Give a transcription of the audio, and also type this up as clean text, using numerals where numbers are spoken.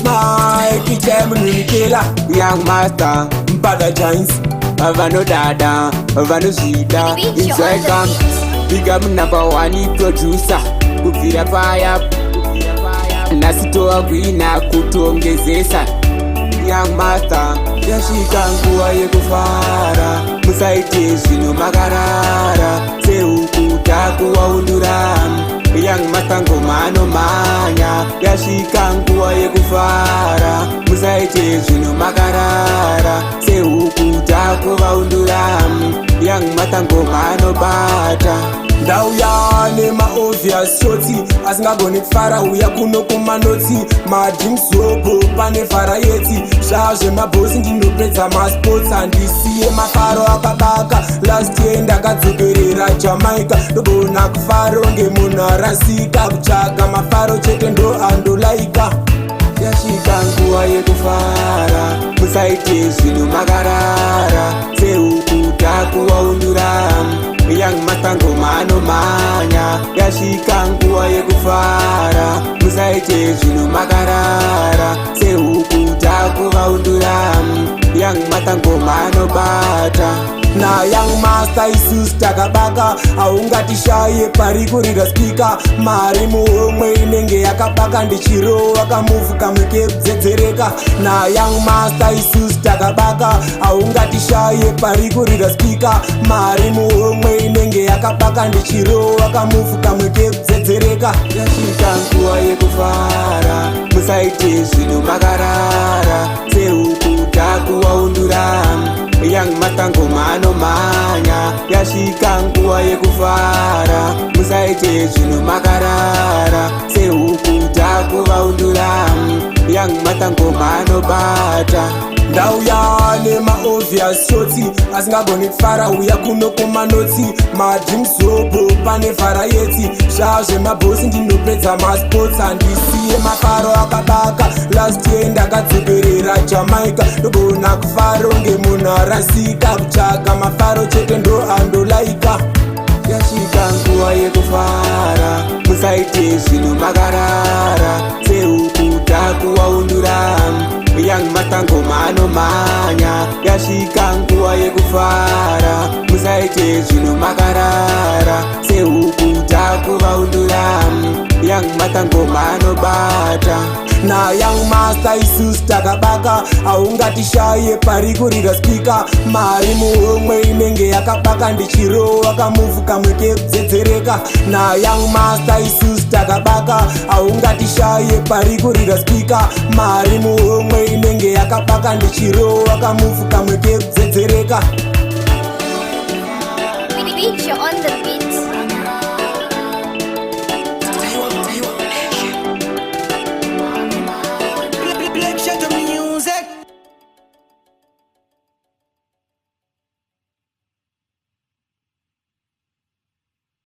Mike Temunikela, Young Master, Mpaka Giants, Avano Dada, Avano Zida, Inside Camp, Big up #1 producer, Kuvira Fire, Nasitoa Gwina kutuongezesa. Young Master, yashika nguwa yekufara, musaite zvino makarara, seukuta kuwaundura. Young Master ngoma anomanya, yashika nguwa yekufara, musaite zvino makarara, seukuta kuwaundura. Young Master ngoma anobata. Ndauya nemaobvious shoti asingagoni kufara, uya kuno kumanoti madrinks zobo pane farayeti. Zvazvemabhosi ndinopedza masports, handisiye mafaro akabaka. Last year ndakadzokerera Jamaica, ndogona kufaro ngemunhu arasika, kutsvaga mafaro chete ndo andolaika. Yashika nguwa yekufara, musaite zvinhu makarara, seukuta kuwaundura. Young Master ngoma anomanya, yashika nguwa yekufara, musaite zvinhu makarara, seukuta kuvaundura. Young Master ngoma anobata. Na Young Master isusu takabaka, haungatishaye pari kurira spika. Mari muhomwe inenge yakabaka, ndichirova kamuvu kamwe kekudzedzereka. Na Young Master isusu takabaka, haungatishaye pari kurira spika. Mari muhomwe inenge yakabaka, ndichirova kamuvu kamwe kekudzedzereka. Yashika nguwa yekufara, musaite zvinhu makarara, seukuta kuwaundura. Young Master ngoma anomanya, yashika nguwa yekufara, musaite zvinhu makarara, seukuta kuvaundura. Young Master ngoma anobata. Ndauya nemaobvious shoti asingagoni kufara, uya kuno kumanoti madrinks zobo pane farayeti. Zvazvemabhosi ndinopedza masports, handisiye mafaro akabaka. Last year ndakadzokerera Jamaica, ndogona kufaro ngemunhu arasika, kutsvaga mafaro chete ndo andolaika. Yashika nguwa yekufara, musaite zvinhu makarara, seukuta kuwaundura. Young Master ngoma anomanya, yashika nguwa yekufara, musaite zvinhu makarara, seukuta kuvaundura. Young Master ngoma anobata. Na Young Master isusu takabaka, haungatishaye pari kurira spika. Mari muhomwe inenge yakabaka, ndichirova kamuvu kamwe kekudzedzereka. Na Young Master isusu takabaka, haungatishaye pari kurira spika. Mari muhomwe inenge yakabaka, ndichirova kamuvu kamwe kekudzedzereka. Beach on the